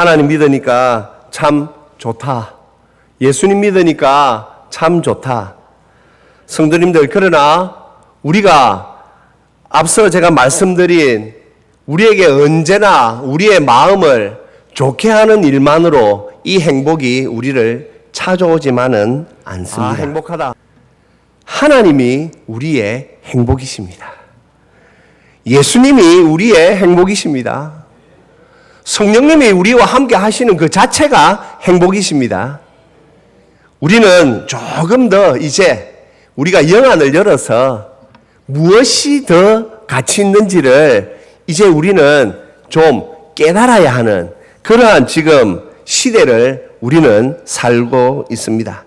하나님 믿으니까 참 좋다. 예수님 믿으니까 참 좋다. 성도님들, 그러나 우리가 앞서 제가 말씀드린 우리에게 언제나 우리의 마음을 좋게 하는 일만으로 이 행복이 우리를 찾아오지만은 않습니다. 행복하다. 하나님이 우리의 행복이십니다. 예수님이 우리의 행복이십니다. 성령님이 우리와 함께 하시는 그 자체가 행복이십니다. 우리는 조금 더 이제 우리가 영안을 열어서 무엇이 더 가치 있는지를 이제 우리는 좀 깨달아야 하는 그러한 지금 시대를 우리는 살고 있습니다.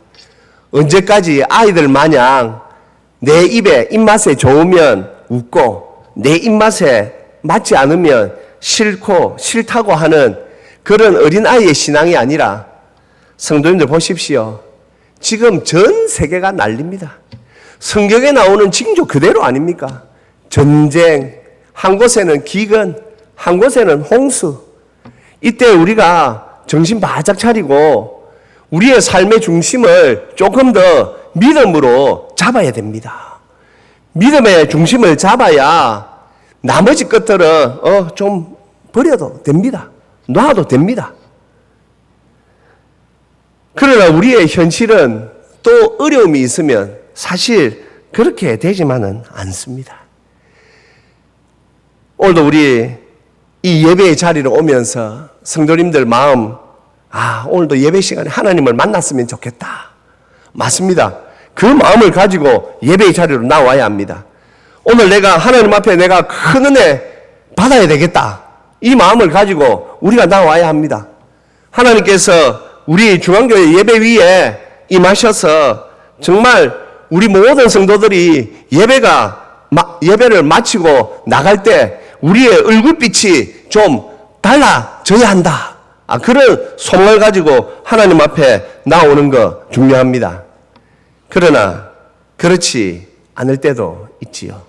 언제까지 아이들 마냥 내 입맛에 좋으면 웃고 내 입맛에 맞지 않으면 싫다고 하는 그런 어린아이의 신앙이 아니라, 성도님들 보십시오. 지금 전 세계가 난립니다. 성경에 나오는 징조 그대로 아닙니까? 전쟁, 한 곳에는 기근, 한 곳에는 홍수. 이때 우리가 정신 바짝 차리고 우리의 삶의 중심을 조금 더 믿음으로 잡아야 됩니다. 믿음의 중심을 잡아야 나머지 것들은 좀 버려도 됩니다. 놔도 됩니다. 그러나 우리의 현실은 또 어려움이 있으면 사실 그렇게 되지만은 않습니다. 오늘도 우리 이 예배의 자리로 오면서 성도님들 마음, 오늘도 예배 시간에 하나님을 만났으면 좋겠다. 맞습니다. 그 마음을 가지고 예배의 자리로 나와야 합니다. 오늘 내가 하나님 앞에 내가 큰 은혜 받아야 되겠다. 이 마음을 가지고 우리가 나와야 합니다. 하나님께서 우리 중앙교회 예배위에 임하셔서 정말 우리 모든 성도들이 예배를 마치고 나갈 때 우리의 얼굴빛이 좀 달라져야 한다. 그런 소망을 가지고 하나님 앞에 나오는 거 중요합니다. 그러나 그렇지 않을 때도 있지요.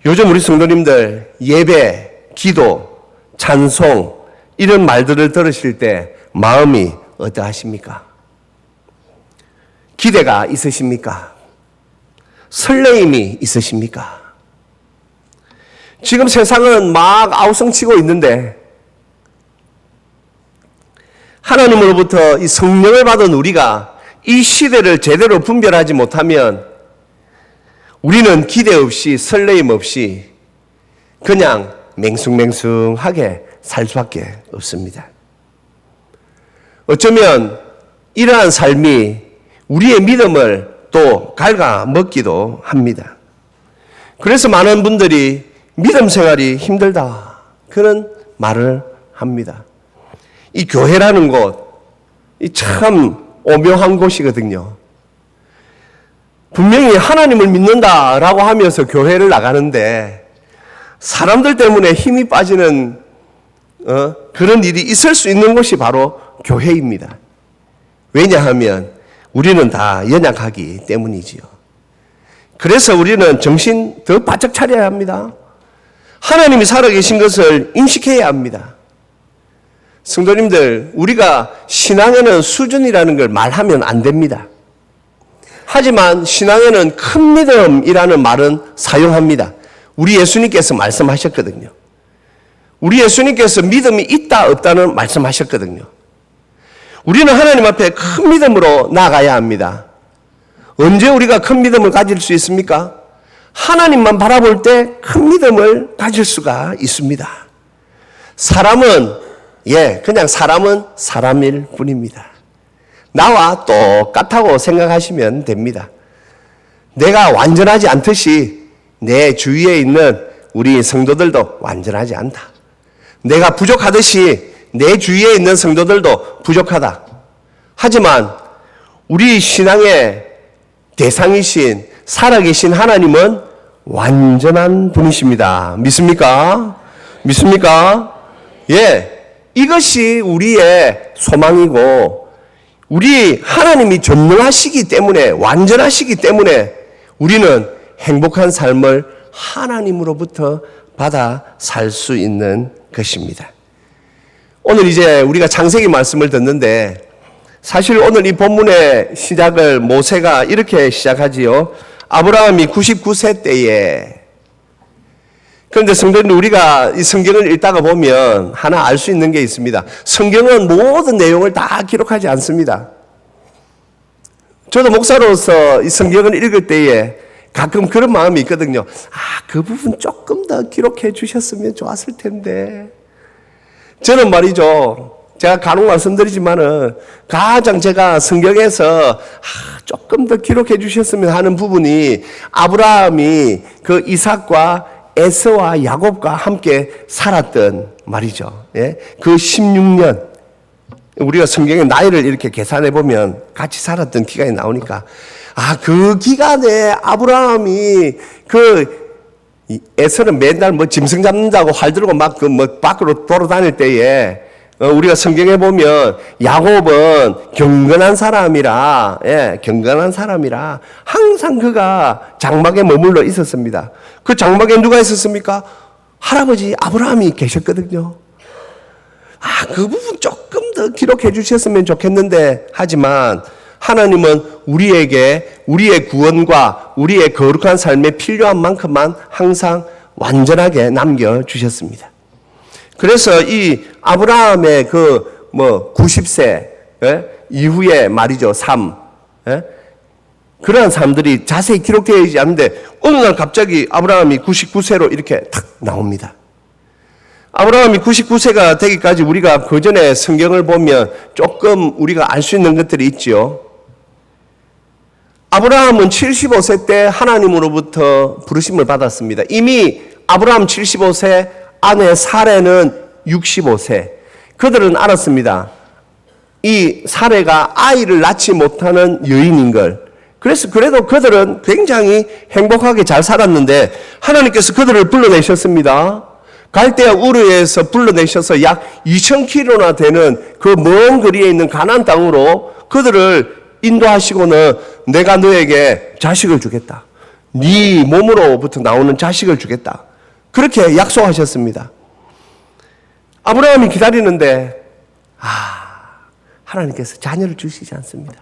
요즘 우리 성도님들 예배, 기도, 찬송 이런 말들을 들으실 때 마음이 어떠하십니까? 기대가 있으십니까? 설레임이 있으십니까? 지금 세상은 막 아우성치고 있는데 하나님으로부터 이 성령을 받은 우리가 이 시대를 제대로 분별하지 못하면 우리는 기대 없이 설레임 없이 그냥 맹숭맹숭하게 살 수밖에 없습니다. 어쩌면 이러한 삶이 우리의 믿음을 또 갉아먹기도 합니다. 그래서 많은 분들이 믿음 생활이 힘들다 그런 말을 합니다. 이 교회라는 곳 참 오묘한 곳이거든요. 분명히 하나님을 믿는다라고 하면서 교회를 나가는데 사람들 때문에 힘이 빠지는 그런 일이 있을 수 있는 곳이 바로 교회입니다. 왜냐하면 우리는 다 연약하기 때문이지요. 그래서 우리는 정신 더 바짝 차려야 합니다. 하나님이 살아계신 것을 인식해야 합니다. 성도님들, 우리가 신앙에는 수준이라는 걸 말하면 안 됩니다. 하지만 신앙에는 큰 믿음이라는 말은 사용합니다. 우리 예수님께서 말씀하셨거든요. 우리 예수님께서 믿음이 있다 없다는 말씀하셨거든요. 우리는 하나님 앞에 큰 믿음으로 나아가야 합니다. 언제 우리가 큰 믿음을 가질 수 있습니까? 하나님만 바라볼 때 큰 믿음을 가질 수가 있습니다. 그냥 사람은 사람일 뿐입니다. 나와 똑같다고 생각하시면 됩니다. 내가 완전하지 않듯이 내 주위에 있는 우리 성도들도 완전하지 않다. 내가 부족하듯이 내 주위에 있는 성도들도 부족하다. 하지만 우리 신앙의 대상이신 살아계신 하나님은 완전한 분이십니다. 믿습니까? 믿습니까? 예. 이것이 우리의 소망이고 우리 하나님이 전능하시기 때문에 완전하시기 때문에 우리는 행복한 삶을 하나님으로부터 받아 살 수 있는 것입니다. 오늘 이제 우리가 창세기 말씀을 듣는데 사실 오늘 이 본문의 시작을 모세가 이렇게 시작하지요. 아브라함이 99세 때에. 그런데 성도님, 우리가 이 성경을 읽다가 보면 하나 알 수 있는 게 있습니다. 성경은 모든 내용을 다 기록하지 않습니다. 저도 목사로서 이 성경을 읽을 때에 가끔 그런 마음이 있거든요. 그 부분 조금 더 기록해 주셨으면 좋았을 텐데. 저는 말이죠, 제가 간혹 말씀드리지만은 가장 제가 성경에서 조금 더 기록해 주셨으면 하는 부분이 아브라함이 그 이삭과 에서와 야곱과 함께 살았던 말이죠. 예? 그 16년, 우리가 성경의 나이를 이렇게 계산해 보면 같이 살았던 기간이 나오니까 그 기간에 아브라함이 에서는 맨날 짐승 잡는다고 활 들고 막 밖으로 돌아다닐 때에 우리가 성경에 보면 야곱은 경건한 사람이라, 경건한 사람이라 항상 그가 장막에 머물러 있었습니다. 그 장막에 누가 있었습니까? 할아버지 아브라함이 계셨거든요. 그 부분 조금 더 기록해 주셨으면 좋겠는데, 하지만 하나님은 우리에게 우리의 구원과 우리의 거룩한 삶에 필요한 만큼만 항상 완전하게 남겨주셨습니다. 그래서 이 아브라함의 90세 이후에 말이죠, 삶, 그러한 삶들이 자세히 기록되어 있지 않는데 어느 날 갑자기 아브라함이 99세로 이렇게 탁 나옵니다. 아브라함이 99세가 되기까지 우리가 그 전에 성경을 보면 조금 우리가 알 수 있는 것들이 있죠. 아브라함은 75세 때 하나님으로부터 부르심을 받았습니다. 이미 아브라함 75세, 아내 사레는 65세. 그들은 알았습니다. 이 사레가 아이를 낳지 못하는 여인인 걸. 그래서 그래도 그들은 굉장히 행복하게 잘 살았는데 하나님께서 그들을 불러내셨습니다. 갈대아 우르에서 불러내셔서 약 2000km나 되는 그 먼 거리에 있는 가나안 땅으로 그들을 인도하시고는 내가 너에게 자식을 주겠다. 네 몸으로부터 나오는 자식을 주겠다. 그렇게 약속하셨습니다. 아브라함이 기다리는데 하나님께서 자녀를 주시지 않습니다.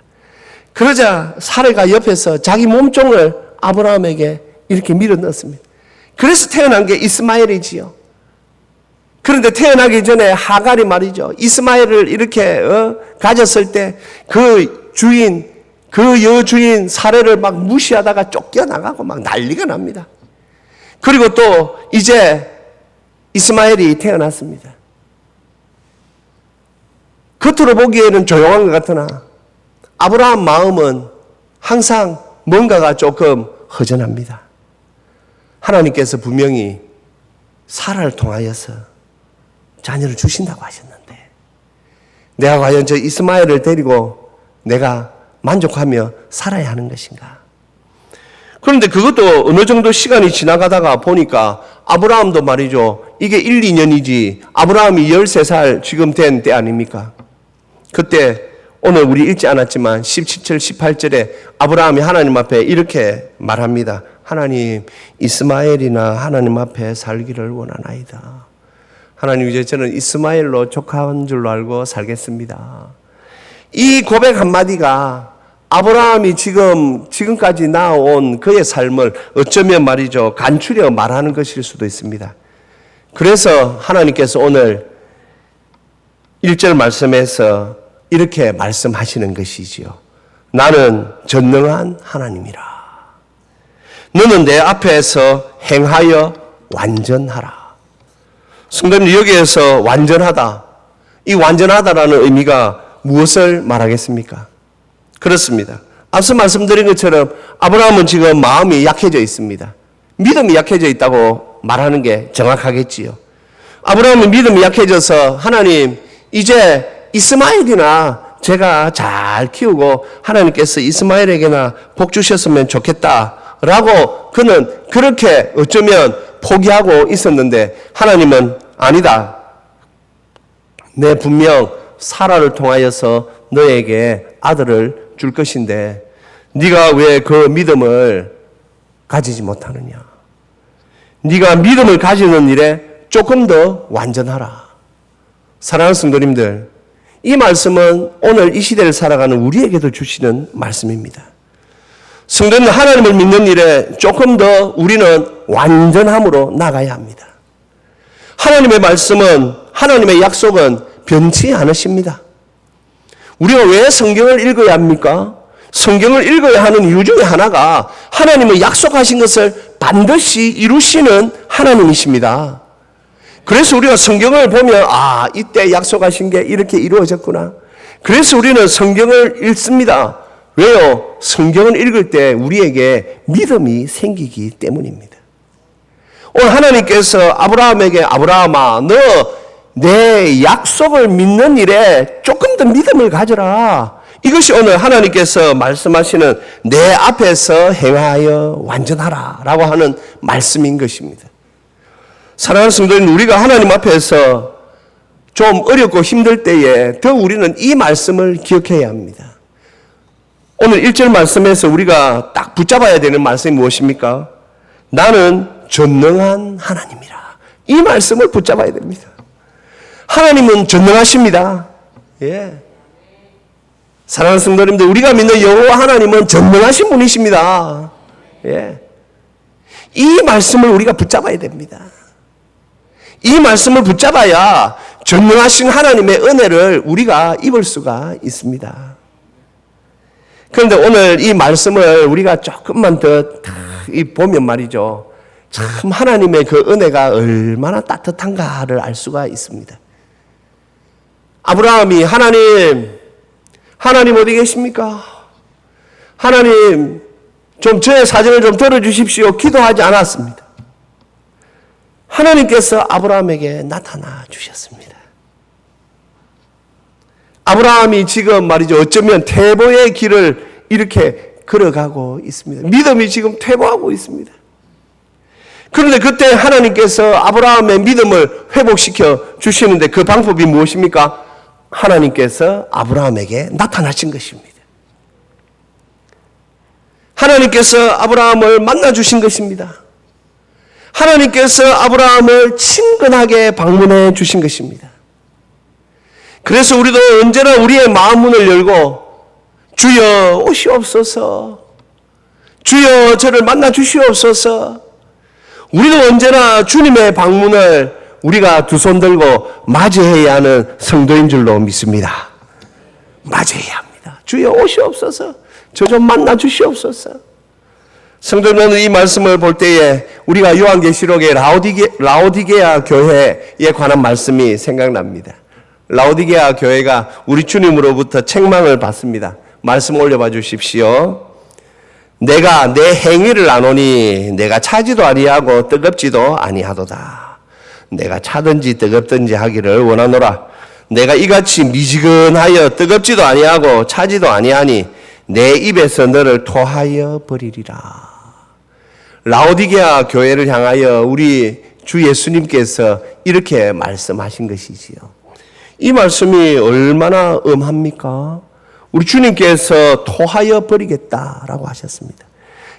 그러자 사레가 옆에서 자기 몸종을 아브라함에게 이렇게 밀어넣습니다. 그래서 태어난 게 이스마엘이지요. 그런데 태어나기 전에 하갈이 말이죠, 이스마엘을 이렇게 가졌을 때 그 여주인 사레를 막 무시하다가 쫓겨나가고 막 난리가 납니다. 그리고 또 이제 이스마엘이 태어났습니다. 겉으로 보기에는 조용한 것 같으나 아브라함 마음은 항상 뭔가가 조금 허전합니다. 하나님께서 분명히 사라를 통하여서 자녀를 주신다고 하셨는데 내가 과연 저 이스마엘을 데리고 내가 만족하며 살아야 하는 것인가? 그런데 그것도 어느 정도 시간이 지나가다가 보니까 아브라함도 말이죠, 이게 1, 2년이지 아브라함이 13살 지금 된 때 아닙니까? 그때 오늘 우리 읽지 않았지만 17절 18절에 아브라함이 하나님 앞에 이렇게 말합니다. 하나님, 이스마엘이나 하나님 앞에 살기를 원하나이다. 하나님, 이제 저는 이스마엘로 족한 줄로 알고 살겠습니다. 이 고백 한마디가 아브라함이 지금까지 나온 그의 삶을 어쩌면 말이죠, 간추려 말하는 것일 수도 있습니다. 그래서 하나님께서 오늘 1절 말씀에서 이렇게 말씀하시는 것이지요. 나는 전능한 하나님이라. 너는 내 앞에서 행하여 완전하라. 성도님, 여기에서 완전하다, 이 완전하다라는 의미가 무엇을 말하겠습니까? 그렇습니다. 앞서 말씀드린 것처럼 아브라함은 지금 마음이 약해져 있습니다. 믿음이 약해져 있다고 말하는 게 정확하겠지요. 아브라함은 믿음이 약해져서 하나님, 이제 이스마엘이나 제가 잘 키우고 하나님께서 이스마엘에게나 복 주셨으면 좋겠다라고 그는 그렇게 어쩌면 포기하고 있었는데 하나님은 아니다. 내 분명 사라를 통하여서 너에게 아들을 줄 것인데 네가 왜 그 믿음을 가지지 못하느냐? 네가 믿음을 가지는 일에 조금 더 완전하라. 사랑하는 성도님들, 이 말씀은 오늘 이 시대를 살아가는 우리에게도 주시는 말씀입니다. 성도님들, 하나님을 믿는 일에 조금 더 우리는 완전함으로 나가야 합니다. 하나님의 말씀은, 하나님의 약속은 변치 않으십니다. 우리가 왜 성경을 읽어야 합니까? 성경을 읽어야 하는 이유 중에 하나가 하나님의 약속하신 것을 반드시 이루시는 하나님이십니다. 그래서 우리가 성경을 보면 이때 약속하신 게 이렇게 이루어졌구나. 그래서 우리는 성경을 읽습니다. 왜요? 성경을 읽을 때 우리에게 믿음이 생기기 때문입니다. 오늘 하나님께서 아브라함에게 아브라함아, 너 내 약속을 믿는 일에 조금 더 믿음을 가져라. 이것이 오늘 하나님께서 말씀하시는 내 앞에서 행하여 완전하라 라고 하는 말씀인 것입니다. 사랑하는 성도님, 우리가 하나님 앞에서 좀 어렵고 힘들 때에 더 우리는 이 말씀을 기억해야 합니다. 오늘 1절 말씀에서 우리가 딱 붙잡아야 되는 말씀이 무엇입니까? 나는 전능한 하나님이라. 이 말씀을 붙잡아야 됩니다. 하나님은 전능하십니다. 예. 사랑하는 성도님들, 우리가 믿는 여호와 하나님은 전능하신 분이십니다. 예. 이 말씀을 우리가 붙잡아야 됩니다. 이 말씀을 붙잡아야 전능하신 하나님의 은혜를 우리가 입을 수가 있습니다. 그런데 오늘 이 말씀을 우리가 조금만 더 보면 말이죠. 참 하나님의 그 은혜가 얼마나 따뜻한가를 알 수가 있습니다. 아브라함이 하나님 어디 계십니까? 하나님 좀 저의 사정을 좀 들어주십시오. 기도하지 않았습니다. 하나님께서 아브라함에게 나타나 주셨습니다. 아브라함이 지금 말이죠. 어쩌면 퇴보의 길을 이렇게 걸어가고 있습니다. 믿음이 지금 퇴보하고 있습니다. 그런데 그때 하나님께서 아브라함의 믿음을 회복시켜 주시는데 그 방법이 무엇입니까? 하나님께서 아브라함에게 나타나신 것입니다. 하나님께서 아브라함을 만나 주신 것입니다. 하나님께서 아브라함을 친근하게 방문해 주신 것입니다. 그래서 우리도 언제나 우리의 마음 문을 열고 주여 오시옵소서, 주여 저를 만나 주시옵소서. 우리도 언제나 주님의 방문을 우리가 두 손 들고 맞이해야 하는 성도인 줄로 믿습니다. 맞이해야 합니다. 주여 오시옵소서, 저 좀 만나 주시옵소서. 성도님은 이 말씀을 볼 때에 우리가 요한계시록의 라오디게아 교회에 관한 말씀이 생각납니다. 라오디게아 교회가 우리 주님으로부터 책망을 받습니다. 말씀 올려봐 주십시오. 내가 내 행위를 아노니 내가 차지도 아니하고 뜨겁지도 아니하도다. 내가 차든지 뜨겁든지 하기를 원하노라. 내가 이같이 미지근하여 뜨겁지도 아니하고 차지도 아니하니 내 입에서 너를 토하여 버리리라. 라오디게아 교회를 향하여 우리 주 예수님께서 이렇게 말씀하신 것이지요. 이 말씀이 얼마나 엄합니까? 우리 주님께서 토하여 버리겠다라고 하셨습니다.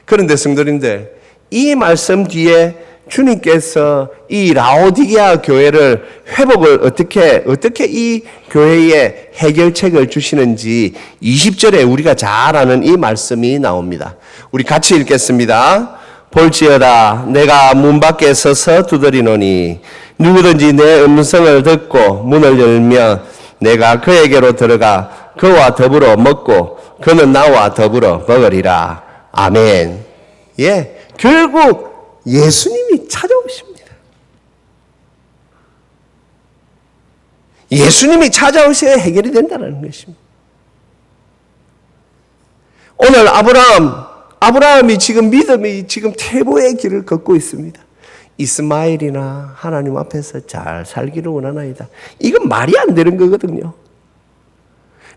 그런데 성도님들, 이 말씀 뒤에 주님께서 이 라오디게아 교회를 회복을 어떻게 이 교회에 해결책을 주시는지 20절에 우리가 잘 아는 이 말씀이 나옵니다. 우리 같이 읽겠습니다. 볼지어다 내가 문 밖에 서서 두드리노니 누구든지 내 음성을 듣고 문을 열면 내가 그에게로 들어가 그와 더불어 먹고 그는 나와 더불어 먹으리라. 아멘. 예, 결국 예수님이 찾아오십니다. 예수님이 찾아오셔야 해결이 된다는 것입니다. 오늘 아브라함이 지금 믿음이 지금 퇴보의 길을 걷고 있습니다. 이스마엘이나 하나님 앞에서 잘 살기를 원하나이다. 이건 말이 안 되는 거거든요.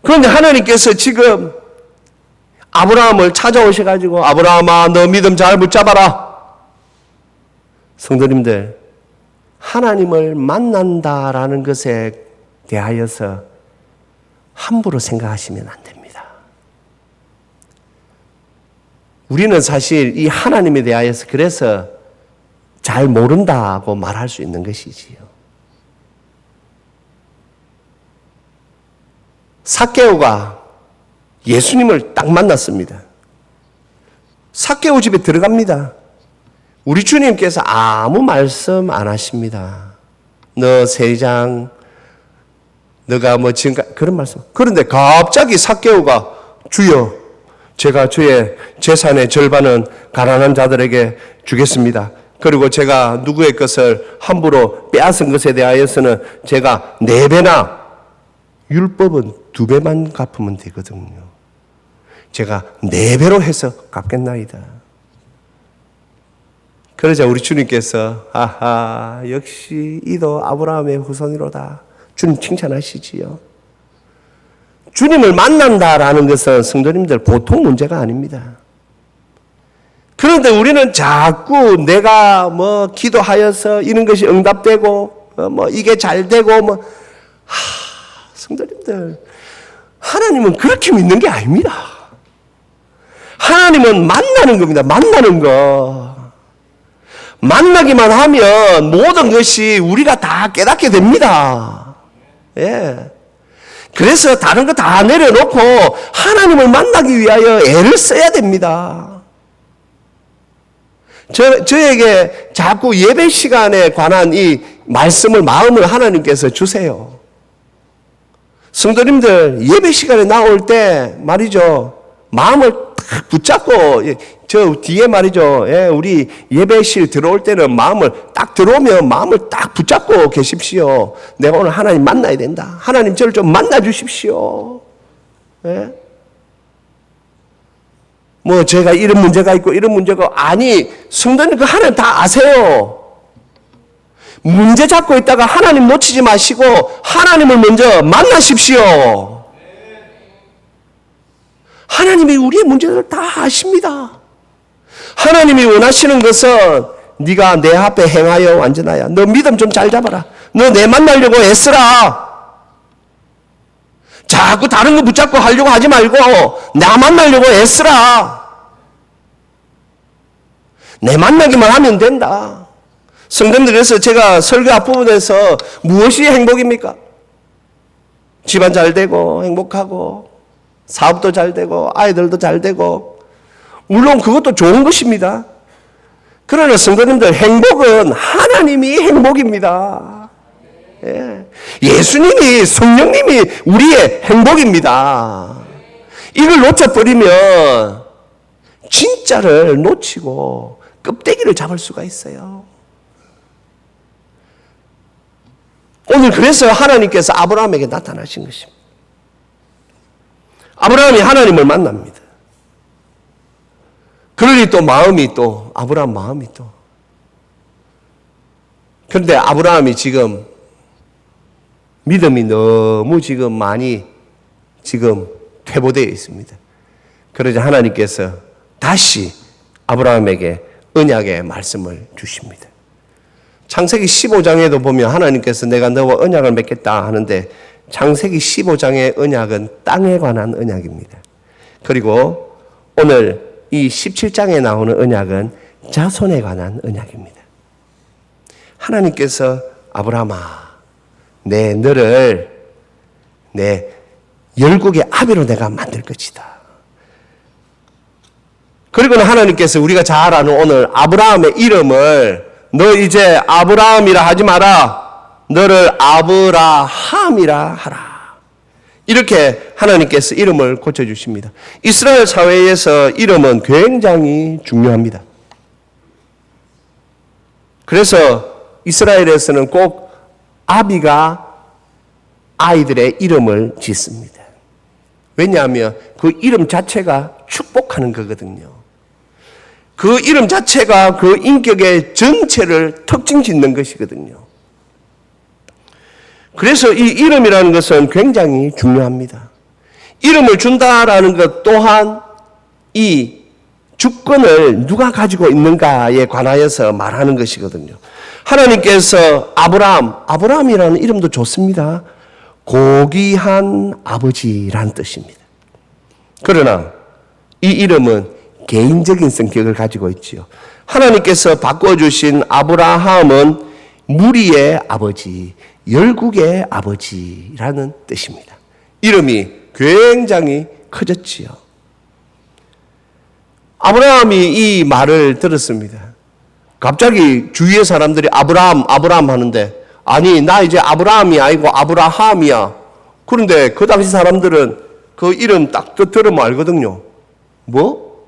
그런데 하나님께서 지금 아브라함을 찾아오셔가지고 아브라함아 너 믿음 잘 붙잡아라. 성도님들, 하나님을 만난다라는 것에 대하여서 함부로 생각하시면 안 됩니다. 우리는 사실 이 하나님에 대하여서 그래서 잘 모른다고 말할 수 있는 것이지요. 삭개오가 예수님을 딱 만났습니다. 삭개오 집에 들어갑니다. 우리 주님께서 아무 말씀 안 하십니다. 너 세리장, 너가 뭐 지금 그런 말씀. 그런데 갑자기 삭개오가 주여, 제가 저의 재산의 절반은 가난한 자들에게 주겠습니다. 그리고 제가 누구의 것을 함부로 빼앗은 것에 대하여서는 제가 4배나, 율법은 2배만 갚으면 되거든요. 제가 4배로 해서 갚겠나이다. 그러자 우리 주님께서 아하, 역시 이도 아브라함의 후손이로다. 주님 칭찬하시지요. 주님을 만난다라는 것은 성도님들 보통 문제가 아닙니다. 그런데 우리는 자꾸 내가 뭐 기도하여서 이런 것이 응답되고 뭐 이게 잘 되고 뭐 성도님들, 하나님은 그렇게 믿는 게 아닙니다. 하나님은 만나는 겁니다. 만나는 거. 만나기만 하면 모든 것이 우리가 다 깨닫게 됩니다. 예. 그래서 다른 거 다 내려놓고 하나님을 만나기 위하여 애를 써야 됩니다. 저에게 자꾸 예배 시간에 관한 이 말씀을, 마음을 하나님께서 주세요. 성도님들, 예배 시간에 나올 때 말이죠, 마음을 딱 붙잡고, 저 뒤에 말이죠, 우리 예배실 들어올 때는 마음을 딱 들어오면 마음을 딱 붙잡고 계십시오. 내가 오늘 하나님 만나야 된다. 하나님 저를 좀 만나 주십시오. 예? 뭐 제가 이런 문제가 있고 이런 문제가, 아니, 성도님 그 하나님 다 아세요. 문제 잡고 있다가 하나님 놓치지 마시고 하나님을 먼저 만나십시오. 하나님이 우리의 문제를 다 아십니다. 하나님이 원하시는 것은 네가 내 앞에 행하여 완전하여. 너 믿음 좀 잘 잡아라. 너 내 만나려고 애쓰라. 자꾸 다른 거 붙잡고 하려고 하지 말고 나 만나려고 애쓰라. 내 만나기만 하면 된다. 성도님들, 그래서 제가 설교 앞부분에서 무엇이 행복입니까? 집안 잘 되고 행복하고 사업도 잘 되고 아이들도 잘 되고, 물론 그것도 좋은 것입니다. 그러나 성도님들, 행복은 하나님이 행복입니다. 예. 예수님이, 성령님이 우리의 행복입니다. 이걸 놓쳐버리면 진짜를 놓치고 껍데기를 잡을 수가 있어요. 오늘 그래서 하나님께서 아브라함에게 나타나신 것입니다. 아브라함이 하나님을 만납니다. 그러니 또 마음이 또, 아브라함 마음이 또. 그런데 아브라함이 지금 믿음이 너무 지금 많이 지금 퇴보되어 있습니다. 그러자 하나님께서 다시 아브라함에게 언약의 말씀을 주십니다. 창세기 15장에도 보면 하나님께서 내가 너와 언약을 맺겠다 하는데, 창세기 15장의 언약은 땅에 관한 언약입니다. 그리고 오늘 이 17장에 나오는 언약은 자손에 관한 언약입니다. 하나님께서 아브라함아, 너를 내 열국의 아비로 내가 만들 것이다. 그리고는 하나님께서 우리가 잘 아는 오늘 아브라함의 이름을 너 이제 아브라함이라 하지 마라. 너를 아브라함이라 하라. 이렇게 하나님께서 이름을 고쳐주십니다. 이스라엘 사회에서 이름은 굉장히 중요합니다. 그래서 이스라엘에서는 꼭 아비가 아이들의 이름을 짓습니다. 왜냐하면 그 이름 자체가 축복하는 거거든요. 그 이름 자체가 그 인격의 전체를 특징 짓는 것이거든요. 그래서 이 이름이라는 것은 굉장히 중요합니다. 이름을 준다라는 것 또한 이 주권을 누가 가지고 있는가에 관하여서 말하는 것이거든요. 하나님께서 아브라함이라는 이름도 좋습니다. 고귀한 아버지란 뜻입니다. 그러나 이 이름은 개인적인 성격을 가지고 있지요. 하나님께서 바꿔주신 아브라함은 무리의 아버지, 열국의 아버지라는 뜻입니다. 이름이 굉장히 커졌지요. 아브라함이 이 말을 들었습니다. 갑자기 주위의 사람들이 아브라함, 아브라함 하는데, 아니, 나 이제 아브라함이 아니고 아브라함이야. 그런데 그 당시 사람들은 그 이름 딱 들으면 알거든요. 뭐?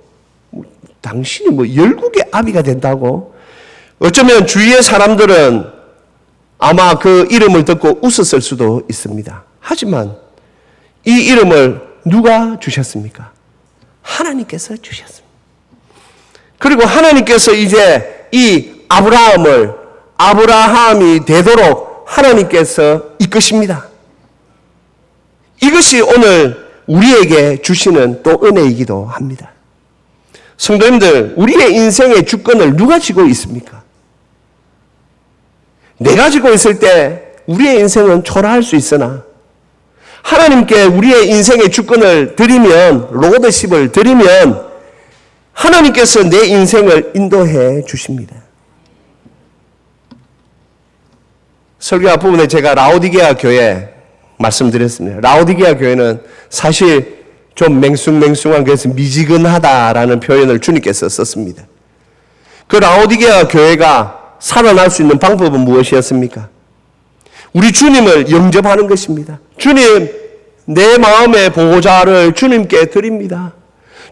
당신이 뭐 열국의 아비가 된다고? 어쩌면 주위의 사람들은 아마 그 이름을 듣고 웃었을 수도 있습니다. 하지만 이 이름을 누가 주셨습니까? 하나님께서 주셨습니다. 그리고 하나님께서 이제 이 아브라함을 아브라함이 되도록 하나님께서 이끄십니다. 이것이 오늘 우리에게 주시는 또 은혜이기도 합니다. 성도님들, 우리의 인생의 주권을 누가 쥐고 있습니까? 내가 쥐고 있을 때 우리의 인생은 초라할 수 있으나 하나님께 우리의 인생의 주권을 드리면, 로드십을 드리면 하나님께서 내 인생을 인도해 주십니다. 설교 앞부분에 제가 라오디게아 교회 말씀드렸습니다. 라오디게아 교회는 사실 좀 맹숭맹숭한, 그래서 미지근하다라는 표현을 주님께서 썼습니다. 그 라오디게아 교회가 살아날 수 있는 방법은 무엇이었습니까? 우리 주님을 영접하는 것입니다. 주님, 내 마음의 보호자를 주님께 드립니다.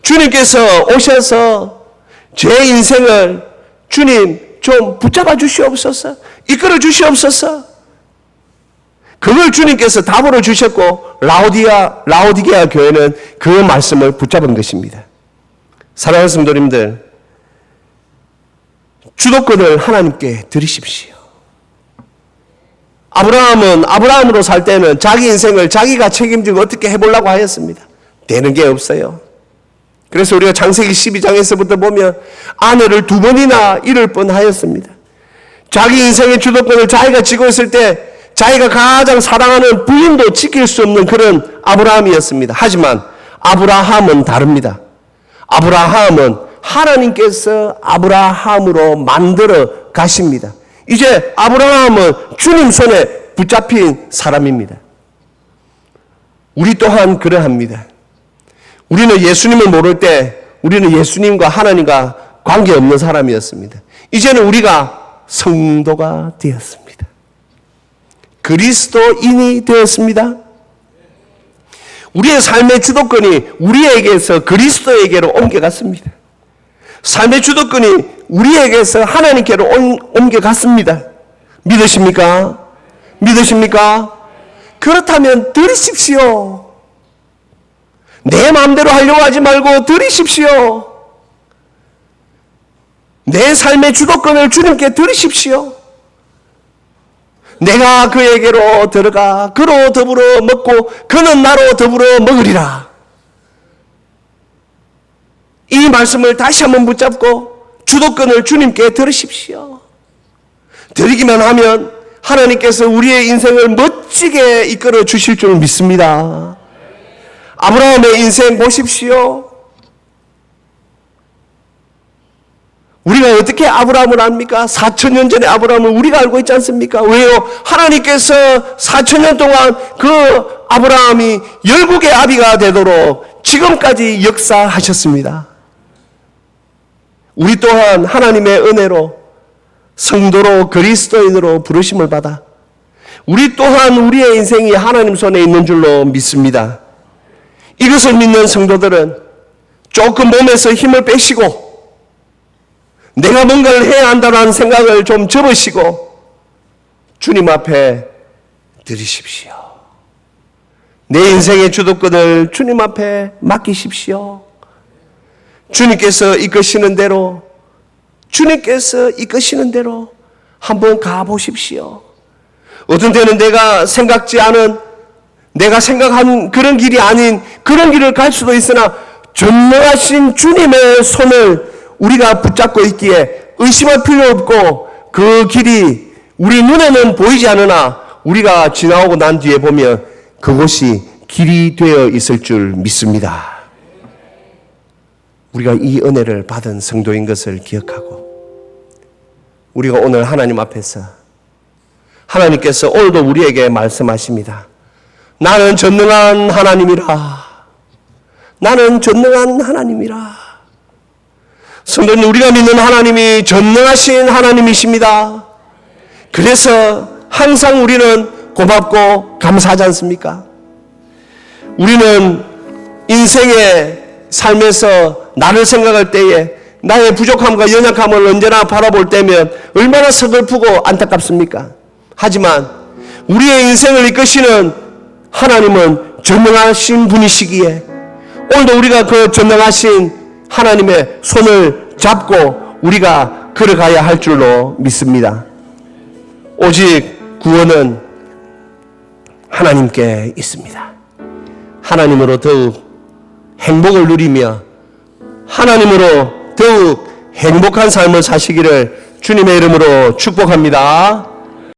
주님께서 오셔서 제 인생을 주님 좀 붙잡아 주시옵소서, 이끌어 주시옵소서. 그걸 주님께서 답으로 주셨고 라오디게아 교회는 그 말씀을 붙잡은 것입니다. 사랑하는 성도님들, 주도권을 하나님께 드리십시오. 아브라함은 아브라함으로 살 때는 자기 인생을 자기가 책임지고 어떻게 해보려고 하였습니다. 되는 게 없어요. 그래서 우리가 창세기 12장에서부터 보면 아내를 2번이나 잃을 뻔하였습니다. 자기 인생의 주도권을 자기가 쥐고 있을 때 자기가 가장 사랑하는 부인도 지킬 수 없는 그런 아브라함이었습니다. 하지만 아브라함은 다릅니다. 아브라함은 하나님께서 아브라함으로 만들어 가십니다. 이제 아브라함은 주님 손에 붙잡힌 사람입니다. 우리 또한 그러합니다. 우리는 예수님을 모를 때 우리는 예수님과 하나님과 관계없는 사람이었습니다. 이제는 우리가 성도가 되었습니다. 그리스도인이 되었습니다. 우리의 삶의 주도권이 우리에게서 그리스도에게로 옮겨갔습니다. 삶의 주도권이 우리에게서 하나님께로 옮겨갔습니다. 믿으십니까? 믿으십니까? 그렇다면 드리십시오. 내 마음대로 하려고 하지 말고 드리십시오. 내 삶의 주도권을 주님께 드리십시오. 내가 그에게로 들어가 그로 더불어 먹고 그는 나로 더불어 먹으리라. 이 말씀을 다시 한번 붙잡고 주도권을 주님께 들으십시오. 드리기만 하면 하나님께서 우리의 인생을 멋지게 이끌어 주실 줄 믿습니다. 아브라함의 인생 보십시오. 우리가 어떻게 아브라함을 압니까? 4,000년 전에 아브라함을 우리가 알고 있지 않습니까? 왜요? 하나님께서 4,000년 동안 그 아브라함이 열국의 아비가 되도록 지금까지 역사하셨습니다. 우리 또한 하나님의 은혜로 성도로 그리스도인으로 부르심을 받아 우리 또한 우리의 인생이 하나님 손에 있는 줄로 믿습니다. 이것을 믿는 성도들은 조금 몸에서 힘을 빼시고 내가 뭔가를 해야 한다는 생각을 좀 접으시고 주님 앞에 드리십시오. 내 인생의 주도권을 주님 앞에 맡기십시오. 주님께서 이끄시는 대로 한번 가보십시오. 어떤 때는 내가 생각한 그런 길이 아닌 그런 길을 갈 수도 있으나 전능하신 주님의 손을 우리가 붙잡고 있기에 의심할 필요 없고 그 길이 우리 눈에는 보이지 않으나 우리가 지나오고 난 뒤에 보면 그곳이 길이 되어 있을 줄 믿습니다. 우리가 이 은혜를 받은 성도인 것을 기억하고 우리가 오늘 하나님 앞에서 하나님께서 오늘도 우리에게 말씀하십니다. 나는 전능한 하나님이라. 나는 전능한 하나님이라. 성도님, 우리가 믿는 하나님이 전능하신 하나님이십니다. 그래서 항상 우리는 고맙고 감사하지 않습니까? 우리는 인생의 삶에서 나를 생각할 때에 나의 부족함과 연약함을 언제나 바라볼 때면 얼마나 서글프고 안타깝습니까? 하지만 우리의 인생을 이끄시는 하나님은 전능하신 분이시기에 오늘도 우리가 그 전능하신 하나님의 손을 잡고 우리가 걸어가야 할 줄로 믿습니다. 오직 구원은 하나님께 있습니다. 하나님으로 더욱 행복을 누리며 하나님으로 더욱 행복한 삶을 사시기를 주님의 이름으로 축복합니다.